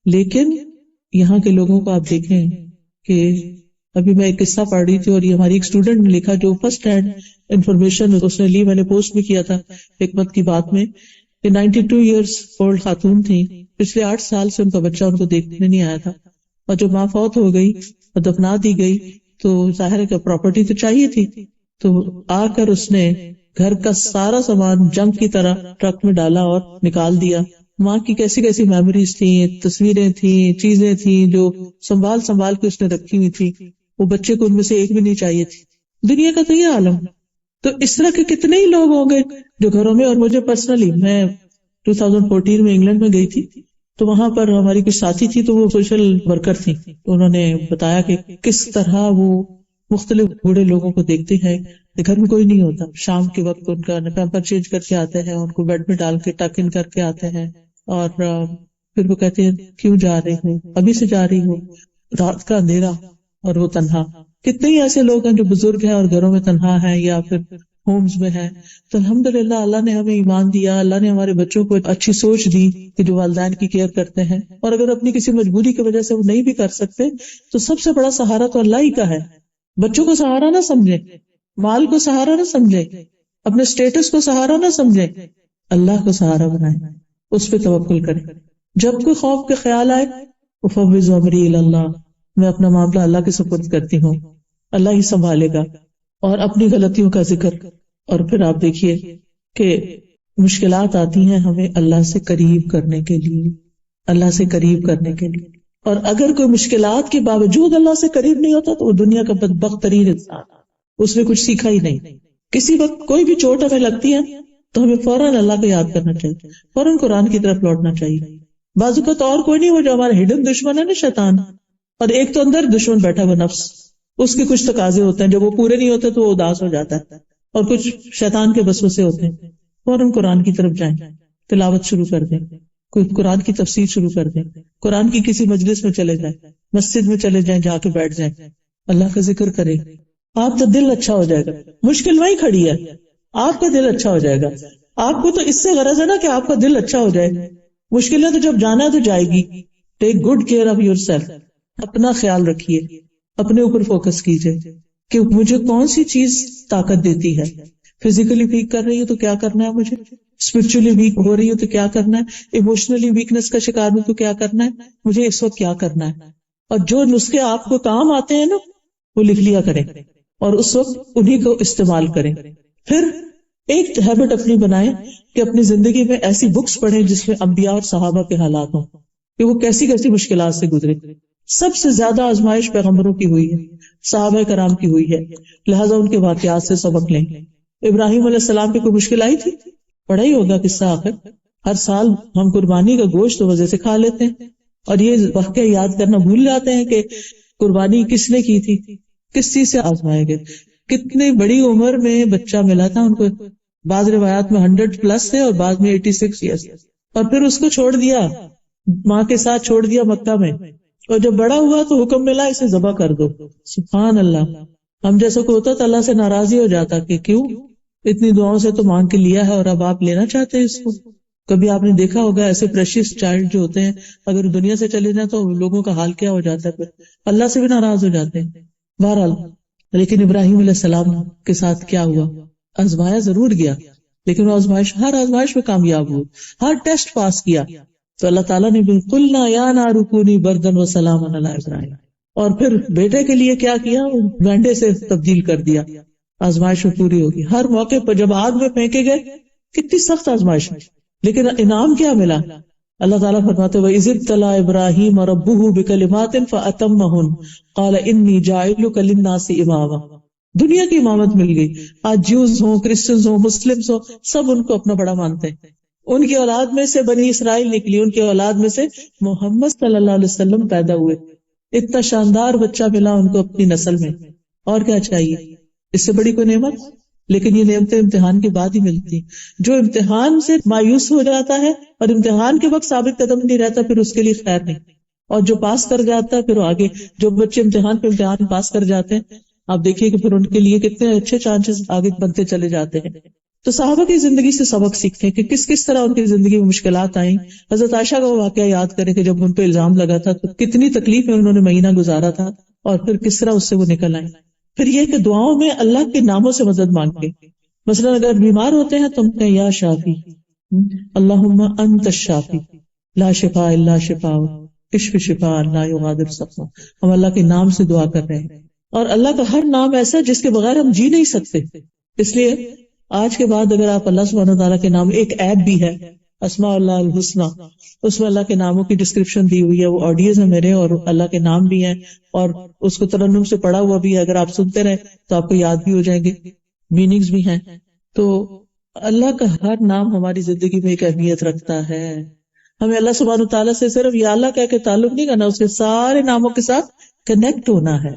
لیکن یہاں کے لوگوں کو آپ دیکھیں کہ ابھی میں ایک قصہ پڑھ رہی تھی، اور یہ ہماری ایک اسٹوڈنٹ نے لکھا جو فرسٹ ہینڈ انفارمیشن اس نے لی، میں نے پوسٹ بھی کیا تھا حکمت کی بات میں، کہ 92 ایئرس اولڈ خاتون تھی، پچھلے 8 سال سے ان کا بچہ ان کو دیکھنے نہیں آیا تھا، اور جو ماں فوت ہو گئی اور دفنا دی گئی تو ظاہر ہے کہ پراپرٹی تو چاہیے تھی، تو آ کر اس نے گھر کا سارا سامان جنگ کی طرح ٹرک میں ڈالا اور نکال دیا. ماں کی کیسی کیسی میموریز تھیں، تصویریں تھیں، چیزیں تھیں جو سنبھال کے اس نے رکھی ہوئی تھی، وہ بچے کو ان میں سے ایک بھی نہیں چاہیے تھی. دنیا کا تو یہ عالم. تو اس طرح کے کتنے ہی لوگ ہوں گے جو گھروں میں. اور مجھے پرسنلی، میں 2014 میں انگلینڈ میں گئی تھی، تو وہاں پر ہماری کچھ ساتھی تھی، تو وہ سوشل ورکر تھی، تو انہوں نے بتایا کہ کس طرح وہ مختلف بوڑھے لوگوں کو دیکھتے ہیں، گھر میں کوئی نہیں ہوتا، شام کے وقت ان کا پیمپر چینج کر کے آتے ہیں، ان کو بیڈ میں ڈال کے ٹک ان کر کے آتے ہیں، اور پھر وہ کہتے ہیں کیوں جا رہی ہوں، ابھی سے جا رہی ہوں، رات کا اندھیرا اور وہ تنہا. کتنے ہی ایسے لوگ ہیں جو بزرگ ہیں اور گھروں میں تنہا ہیں یا پھر ہومز میں ہیں. تو الحمدللہ اللہ نے ہمیں ایمان دیا، اللہ نے ہمارے بچوں کو اچھی سوچ دی کہ جو والدین کی کیئر کرتے ہیں، اور اگر اپنی کسی مجبوری کی وجہ سے وہ نہیں بھی کر سکتے تو سب سے بڑا سہارا تو اللہ ہی کا ہے. بچوں کو سہارا نہ سمجھے، مال کو سہارا نہ سمجھے، اپنے سٹیٹس کو سہارا نہ سمجھے، اللہ کو سہارا بنائے، اس پہ توکل کرے. جب کوئی خوف کے خیال آئے، افوض امری الی اللہ، میں اپنا معاملہ اللہ کے سپرد کرتی ہوں، اللہ ہی سنبھالے گا. اور اپنی غلطیوں کا ذکر. اور پھر آپ دیکھیے کہ مشکلات آتی ہیں ہمیں اللہ سے قریب کرنے کے لیے، اللہ سے قریب کرنے کے لیے. اور اگر کوئی مشکلات کے باوجود اللہ سے قریب نہیں ہوتا تو وہ دنیا کا بدبخت ترین انسان، اس نے کچھ سیکھا ہی نہیں. کسی وقت کوئی بھی چوٹ ہمیں لگتی ہے تو ہمیں فوراً اللہ کو یاد کرنا چاہیے، فوراً قرآن کی طرف لوٹنا چاہیے. بازو کا تو اور کوئی نہیں، وہ جو ہمارا ہڈن دشمن ہے نا، شیطان. اور ایک تو اندر دشمن بیٹھا ہوا نفس، اس کے کچھ تقاضے ہوتے ہیں، جب وہ پورے نہیں ہوتے تو وہ اداس ہو جاتا ہے، اور کچھ شیطان کے وسوسے ہوتے ہیں. فوراً قرآن کی طرف جائیں، تلاوت شروع کر دیں، کوئی قرآن کی تفسیر شروع کر دیں، قرآن کی کسی مجلس میں چلے جائیں، مسجد میں چلے جائیں، جا کے بیٹھ جائیں، اللہ کا ذکر کریں. آپ کا دل اچھا ہو جائے گا. مشکل وہیں کھڑی ہے، آپ کا دل اچھا ہو جائے گا. آپ کو تو اس سے غرض ہے نا کہ آپ کا دل اچھا ہو جائے. مشکلیں تو جب جانا ہے تو جائے گی. Take good care of your self, اپنا خیال رکھیے، اپنے اوپر فوکس کیجئے کہ مجھے کون سی چیز طاقت دیتی ہے. فزیکلی ویک کر رہی ہوں تو کیا کرنا ہے مجھے، اسپرچولی ویک ہو رہی ہوں تو کیا کرنا ہے، ایموشنلی ویکنس کا شکار ہوں تو کیا کرنا ہے، مجھے اس وقت کیا کرنا ہے. اور جو نسخے آپ کو کام آتے ہیں نا وہ لکھ لیا کریں. اور اس وقت انہی کو استعمال کریں. پھر ایک ہیبٹ اپنی بنائیں کہ اپنی زندگی میں ایسی بکس پڑھیں جس میں انبیاء اور صحابہ کے حالات ہوں کہ وہ کیسی کیسی مشکلات سے گزرے. سب سے زیادہ آزمائش پیغمبروں کی ہوئی ہے، صحابہ کرام کی ہوئی ہے، لہٰذا ان کے واقعات سے سبق لیں. ابراہیم علیہ السلام کی کوئی مشکل آئی تھی؟ پڑھا ہی ہوگا قصہ. آخر ہر سال ہم قربانی کا گوشت وجہ سے کھا لیتے ہیں اور یہ واقعہ یاد کرنا بھول جاتے ہیں کہ قربانی کس نے کی تھی، کس چیز سے آزمائے گئے. کتنی بڑی عمر میں بچہ ملا تھا ان کو، بعض روایات میں 100+ تھے اور بعض میں 86 ایئرس، اور پھر اس کو چھوڑ دیا، ماں کے ساتھ چھوڑ دیا مکہ میں، اور جب بڑا ہوا تو حکم ملا اسے ذبح کر دو. سبحان اللہ. ہم جیسا کو ہوتا تو اللہ سے ناراضی ہو جاتا کہ کیوں اتنی دعاؤں سے تو مانگ کے لیا ہے اور اب آپ لینا چاہتے ہیں اس کو. کبھی آپ نے دیکھا ہوگا ایسے پریشیس چائلڈ جو ہوتے ہیں اگر دنیا سے چلے جائیں تو لوگوں کا حال کیا ہو جاتا ہے، پھر اللہ سے بھی ناراض ہو جاتے ہیں. بہرحال لیکن ابراہیم علیہ السلام کے ساتھ کیا ہوا؟ آزمایا ضرور گیا، لیکن وہ ہر آزمائش میں کامیاب ہوئے، ہر ٹیسٹ پاس کیا. تو اللہ تعالیٰ نے قُلْنَا يَا نَارُ كُونِي بَرْدًا وَسَلَامًا عَلَىٰ إِبْرَاهِيمَ، اور پھر بیٹے کے لیے کیا کیا؟ گانڈے سے تبدیل کر دیا. آزمائش میں پوری ہوگی. ہر موقع پر جب آگ میں پھینکے گئے، کتنی سخت آزمائش ہے، لیکن انعام کیا ملا؟ اللہ تعالیٰ فرماتے وَإِذِ ابْتَلَىٰ إِبْرَاهِيمَ رَبُّهُ بِكَلِمَاتٍ فَأَتَمَّهُنَّ قَالَ إِنِّي جَاعِلُكَ لِلنَّاسِ إِمَامًا. دنیا کی امامت مل گئی. آج جیوز ہوں، کرسچنز ہوں، مسلمز ہوں، سب ان کو اپنا بڑا مانتے ہیں. ان کی اولاد میں سے بنی اسرائیل نکلی، ان کی اولاد میں سے محمد صلی اللہ علیہ وسلم پیدا ہوئے. اتنا شاندار بچہ ملا ان کو اپنی نسل میں، اور کیا چاہیے اس سے بڑی کوئی نعمت؟ لیکن یہ نعمتیں امتحان کے بعد ہی ملتی. جو امتحان سے مایوس ہو جاتا ہے اور امتحان کے وقت ثابت قدم نہیں رہتا، پھر اس کے لیے خیر نہیں. اور جو پاس کر جاتا ہے پھر آگے، جو بچے امتحان پہ امتحان پاس کر جاتے ہیں آپ دیکھیے کہ پھر ان کے لیے کتنے اچھے چانسز آگے بنتے چلے جاتے ہیں. تو صحابہ کی زندگی سے سبق سیکھتے ہیں کہ کس طرح ان کی زندگی میں مشکلات آئیں. حضرت عائشہ کا واقعہ یاد کریں کہ جب ان پہ الزام لگا تھا تو کتنی تکلیف میں انہوں نے مہینہ گزارا تھا اور پھر کس طرح اس سے وہ نکل آئیں. پھر یہ کہ دعاؤں میں اللہ کے ناموں سے مدد مانگے. مثلا اگر بیمار ہوتے ہیں تو کہیں یا شافی، اللہم انت الشافی لا شفاء الا شفاءک اشف شفاء لا یغادر سقما. ہم اللہ کے نام سے دعا کر رہے ہیں، اور اللہ کا ہر نام ایسا ہے جس کے بغیر ہم جی نہیں سکتے. اس لیے آج کے بعد اگر آپ اللہ سبحانہ وتعالیٰ کے نام، ایک ایپ بھی ہے اسماء اللہ الحسنی، اس میں اللہ کے ناموں کی ڈسکرپشن دی ہوئی ہے، وہ آڈیوز ہیں میرے اور اللہ کے نام بھی ہیں، اور اس کو ترنم سے پڑھا ہوا بھی ہے. اگر آپ سنتے رہیں تو آپ کو یاد بھی ہو جائیں گے، میننگز بھی ہیں. تو اللہ کا ہر نام ہماری زندگی میں ایک اہمیت رکھتا ہے. ہمیں اللہ سبحانہ وتعالیٰ سے صرف یا اللہ کہہ کے تعلق نہیں کرنا، اس کے سارے ناموں کے ساتھ کنیکٹ ہونا ہے.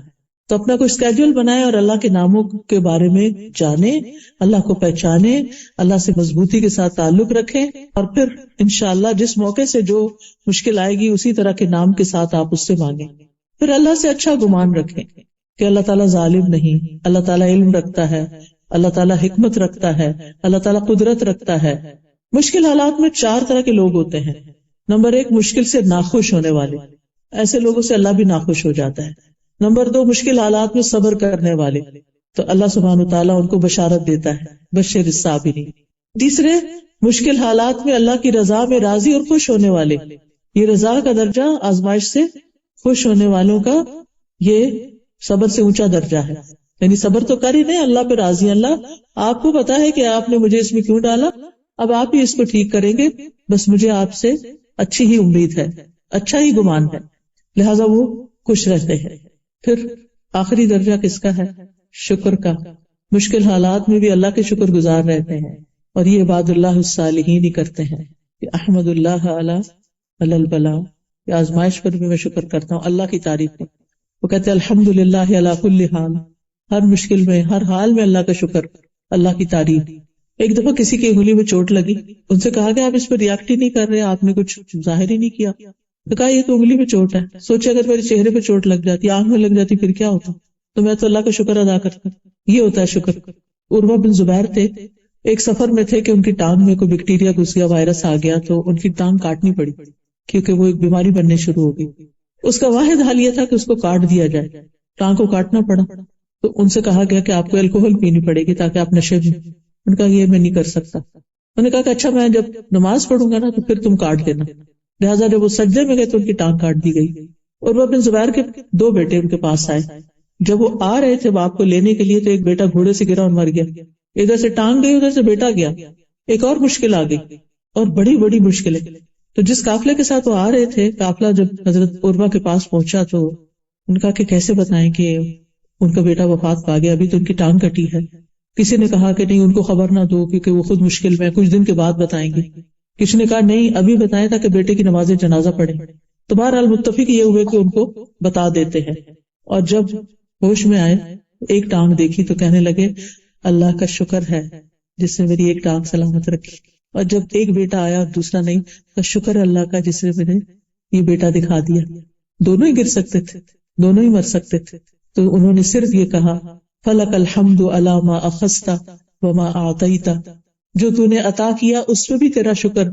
تو اپنا کوئی اسکیڈول بنائیں اور اللہ کے ناموں کے بارے میں جانیں، اللہ کو پہچانیں، اللہ سے مضبوطی کے ساتھ تعلق رکھیں، اور پھر انشاءاللہ جس موقع سے جو مشکل آئے گی اسی طرح کے نام کے ساتھ آپ اس سے مانگیں. پھر اللہ سے اچھا گمان رکھیں کہ اللہ تعالیٰ ظالم نہیں، اللہ تعالیٰ علم رکھتا ہے، اللہ تعالیٰ حکمت رکھتا ہے، اللہ تعالیٰ قدرت رکھتا ہے. مشکل حالات میں 4 طرح کے لوگ ہوتے ہیں. نمبر 1، مشکل سے ناخوش ہونے والے، ایسے لوگوں سے اللہ بھی ناخوش ہو جاتا ہے. نمبر 2، مشکل حالات میں صبر کرنے والے، تو اللہ سبحانہ وتعالیٰ ان کو بشارت دیتا ہے، بشر الصابرین. تیسرے، مشکل حالات میں اللہ کی رضا میں راضی اور خوش ہونے والے. یہ رضا کا درجہ آزمائش سے خوش ہونے والوں کا یہ صبر سے اونچا درجہ ہے. یعنی صبر تو کر ہی نہیں، اللہ پہ راضی. اللہ آپ کو پتا ہے کہ آپ نے مجھے اس میں کیوں ڈالا، اب آپ ہی اس کو ٹھیک کریں گے، بس مجھے آپ سے اچھی ہی امید ہے، اچھا ہی گمان ہے، لہذا وہ خوش رہتے ہیں. پھر آخری درجہ کس کا ہے؟ شکر کا. مشکل حالات میں بھی اللہ کے شکر گزار رہتے ہیں، اور یہ عباد اللہ الصالحین ہی کرتے ہیں کہ احمد اللہ علی البلاء، کہ آزمائش پر بھی میں شکر کرتا ہوں، اللہ کی تعریف میں. وہ کہتے ہیں الحمدللہ علی کل حال، ہر مشکل میں، ہر حال میں اللہ کا شکر، اللہ کی تعریف. ایک دفعہ کسی کی انگلی میں چوٹ لگی، ان سے کہا کہ آپ اس پر ریاکٹ ہی نہیں کر رہے، آپ نے کچھ ظاہر ہی نہیں کیا. تو کہا یہ تو انگلی پہ چوٹ ہے، سوچے اگر میرے چہرے پہ چوٹ لگ جاتی، آنکھ میں لگ جاتی، پھر کیا ہوتا؟ تو میں تو اللہ کا شکر ادا کرتا. یہ ہوتا ہے شکر. عروہ بن زبیر تھے، ایک سفر میں تھے کہ ان کی ٹانگ میں کوئی بیکٹیریا گھس گیا، وائرس آ گیا، تو ان کی ٹانگ کاٹنی پڑی کیونکہ وہ ایک بیماری بننے شروع ہو گئی. اس کا واحد حل یہ تھا کہ اس کو کاٹ دیا جائے، ٹانگ کو کاٹنا پڑا. تو ان سے کہا گیا کہ آپ کو الکوہل پینی پڑے گی تاکہ آپ نشے میں. ان کا یہ میں نہیں کر سکتا. انہوں نے کہا کہ اچھا میں جب نماز پڑھوں گا نا تو پھر تم کاٹ دینا. لہٰذا جب وہ سجدے میں گئے تو ان کی ٹانگ کاٹ دی گئی. اور وہ بن زبیر کے 2 بیٹے ان کے پاس آئے. جب وہ آ رہے تھے باپ کو لینے کے لیے تو ایک بیٹا گھوڑے سے گرا اور مر گیا. ادھر سے ٹانگ گئی, ادھر سے بیٹا گیا. ایک اور مشکل آ گئی اور بڑی بڑی مشکلیں. تو جس قافلے کے ساتھ وہ آ رہے تھے, قافلہ جب حضرت عروہ کے پاس پہنچا تو ان کا کہ کیسے بتائیں کہ ان کا بیٹا وفات پا گیا, ابھی تو ان کی ٹانگ کٹی ہے. کسی نے کہا کہ نہیں ان کو خبر نہ دو کیونکہ وہ خود مشکل میں, کچھ دن کے بعد بتائیں گے. کسی نے کہا نہیں ابھی بتائیں تاکہ بیٹے کی نماز جنازہ پڑھے. تو بہرحال متفق یہ ہوئے کہ ان کو بتا دیتے ہیں. اور جب ہوش میں آئے ایک ٹانگ دیکھی تو کہنے لگے اللہ کا شکر ہے جس نے میری ایک ٹانگ سلامت رکھی. اور جب ایک بیٹا آیا اور دوسرا نہیں تو شکر اللہ کا جس نے مجھے یہ بیٹا دکھا دیا. دونوں ہی گر سکتے تھے, دونوں ہی مر سکتے تھے. تو انہوں نے صرف یہ کہا فلک الحمد علی ما اخذت وما اعطیت, جو تو نے عطا کیا اس پہ بھی تیرا شکر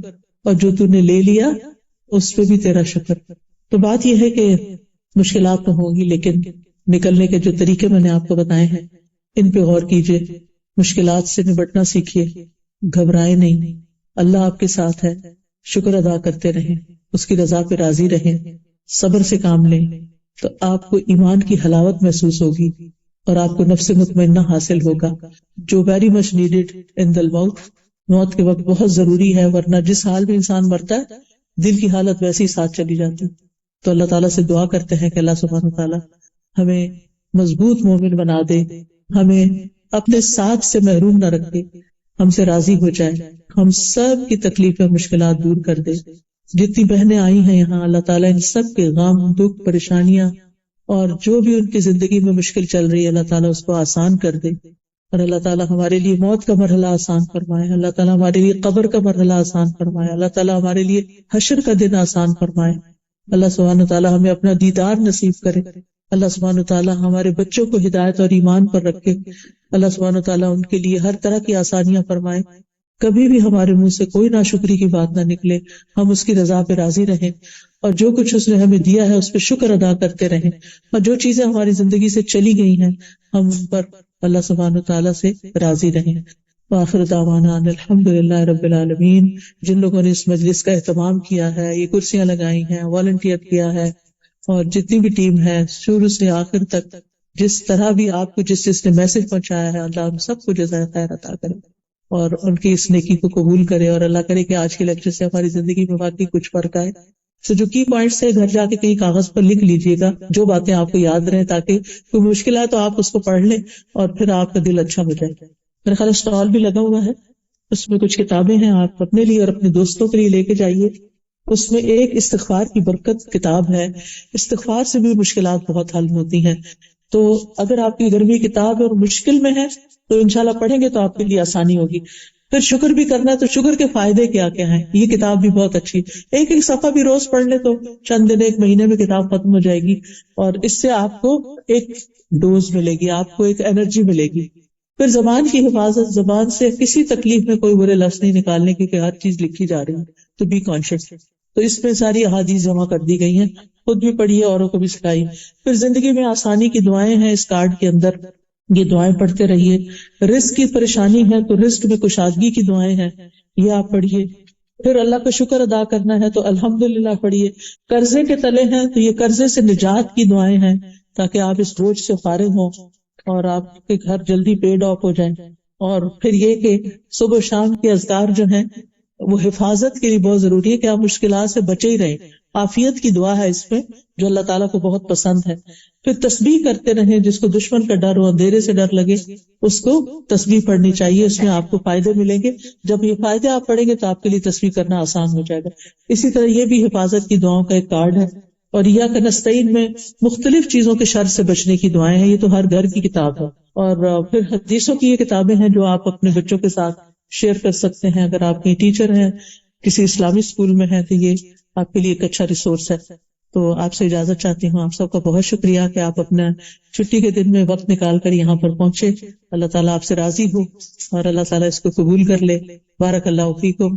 اور جو تو نے لے لیا اس پہ بھی تیرا شکر. تو بات یہ ہے کہ مشکلات تو ہوں گی لیکن نکلنے کے جو طریقے میں نے آپ کو بتائے ہیں ان پہ غور کیجئے, مشکلات سے نمٹنا سیکھیے, گھبرائے نہیں, اللہ آپ کے ساتھ ہے, شکر ادا کرتے رہیں, اس کی رضا پہ راضی رہیں, صبر سے کام لیں تو آپ کو ایمان کی حلاوت محسوس ہوگی اور آپ کو نفس مطمئنہ حاصل ہوگا, جو ویری مچ نیڈڈ ان دی موت. موت کے وقت بہت ضروری ہے, ورنہ جس حال میں انسان مرتا ہے دل کی حالت ویسے ہی ساتھ چلی جاتی. تو اللہ تعالیٰ سے دعا کرتے ہیں کہ اللہ سبحانہ وتعالیٰ ہمیں مضبوط مومن بنا دے, ہمیں اپنے ساتھ سے محروم نہ رکھے, ہم سے راضی ہو جائے, ہم سب کی تکلیفیں مشکلات دور کر دے. جتنی بہنیں آئی ہیں یہاں اللہ تعالیٰ ان سب کے غم دکھ پریشانیاں اور جو بھی ان کی زندگی میں مشکل چل رہی ہے اللہ تعالیٰ اس کو آسان کر دے, اور اللہ تعالیٰ ہمارے لیے موت کا مرحلہ آسان فرمائے, اللہ تعالیٰ ہمارے لیے قبر کا مرحلہ آسان فرمائے, اللہ تعالیٰ ہمارے لیے حشر کا دن آسان فرمائے. اللہ سبحانہ تعالیٰ ہمیں اپنا دیدار نصیب کرے, اللہ سبحانہ تعالیٰ ہمارے بچوں کو ہدایت اور ایمان پر رکھے, اللہ سبحانہ تعالیٰ ان کے لیے ہر طرح کی آسانیاں فرمائے. کبھی بھی ہمارے منہ سے کوئی ناشکری کی بات نہ نکلے, ہم اس کی رضا پہ راضی رہیں اور جو کچھ اس نے ہمیں دیا ہے اس پہ شکر ادا کرتے رہیں, اور جو چیزیں ہماری زندگی سے چلی گئی ہیں ہم ان پر اللہ سبحانہ تعالیٰ سے راضی رہیں. وآخر دعوانا ان الحمدللہ رب العالمین. جن لوگوں نے اس مجلس کا اہتمام کیا ہے, یہ کرسیاں لگائی ہیں, والنٹیئر کیا ہے, اور جتنی بھی ٹیم ہے شروع سے آخر تک جس طرح بھی آپ کو جس نے میسج پہنچایا ہے, اللہ ہم سب کو جزائے خیر عطا کرے اور ان کی اس نیکی کو قبول کرے, اور اللہ کرے کہ آج کے لیکچر سے ہماری زندگی میں واقعی کچھ فرق آئے. تو جو کی پوائنٹس ہے گھر جا کے کہیں کاغذ پر لکھ لیجئے گا, جو باتیں آپ کو یاد رہیں, تاکہ کوئی مشکل ہے تو آپ اس کو پڑھ لیں اور پھر آپ کا دل اچھا ہو جائے. میرا خیال اسٹال بھی لگا ہوا ہے, اس میں کچھ کتابیں ہیں, آپ اپنے لیے اور اپنے دوستوں کے لیے لے کے جائیے. اس میں ایک استغفار کی برکت کتاب ہے, استغفار سے بھی مشکلات بہت حل ہوتی ہیں. تو اگر آپ کی گرمی کتاب اور مشکل میں ہے تو انشاءاللہ پڑھیں گے تو آپ کے لیے آسانی ہوگی. پھر شکر بھی کرنا ہے تو شکر کے فائدے کیا کیا ہیں, یہ کتاب بھی بہت اچھی, ایک ایک صفحہ بھی روز پڑھ لے تو چند دن ایک مہینے میں کتاب ختم ہو جائے گی, اور اس سے آپ کو ایک ڈوز ملے گی, آپ کو ایک انرجی ملے گی. پھر زبان کی حفاظت, زبان سے کسی تکلیف میں کوئی برے لفظ نہیں نکالنے کی, کہ ہر چیز لکھی جا رہی ہے تو بی کانشیس. تو اس میں ساری احادیث جمع کر دی گئی ہیں, خود بھی پڑھیے اوروں کو بھی سکھائیے. پھر زندگی میں آسانی کی دعائیں ہیں اس کارڈ کے اندر, یہ دعائیں پڑھتے رہیے. رزق کی پریشانی ہے تو رزق میں کشادگی کی دعائیں ہیں, یہ آپ پڑھیے. پھر اللہ کا شکر ادا کرنا ہے تو الحمدللہ پڑھیے. قرضے کے تلے ہیں تو یہ قرضے سے نجات کی دعائیں ہیں, تاکہ آپ اس بوجھ سے فارغ ہوں اور آپ کے گھر جلدی پیڈ آف ہو جائیں. اور پھر یہ کہ صبح و شام کے اذکار جو ہیں وہ حفاظت کے لیے بہت ضروری ہے کہ آپ مشکلات سے بچے ہی رہیں. عافیت کی دعا ہے اس میں جو اللہ تعالیٰ کو بہت پسند ہے. پھر تسبیح کرتے رہیں, جس کو دشمن کا ڈر ہو, اندھیرے سے ڈر لگے, اس کو تسبیح پڑھنی چاہیے, اس میں آپ کو فائدے ملیں گے. جب یہ فائدے آپ پڑھیں گے تو آپ کے لیے تسبیح کرنا آسان ہو جائے گا. اسی طرح یہ بھی حفاظت کی دعاؤں کا ایک کارڈ ہے. اور ایاک نستعین میں مختلف چیزوں کے شر سے بچنے کی دعائیں ہیں, یہ تو ہر گھر کی کتاب ہے. اور پھر حدیثوں کی یہ کتابیں ہیں جو آپ اپنے بچوں کے ساتھ شیئر کر سکتے ہیں. اگر آپ کہیں ٹیچر ہیں, کسی اسلامی اسکول میں ہیں, تو یہ آپ کے لیے ایک اچھا ریسورس ہے. تو آپ سے اجازت چاہتی ہوں. آپ سب کا بہت شکریہ کہ آپ اپنا چھٹی کے دن میں وقت نکال کر یہاں پر پہنچے. اللہ تعالیٰ آپ سے راضی ہو اور اللہ تعالیٰ اس کو قبول کر لے. بارک اللہ فیکم.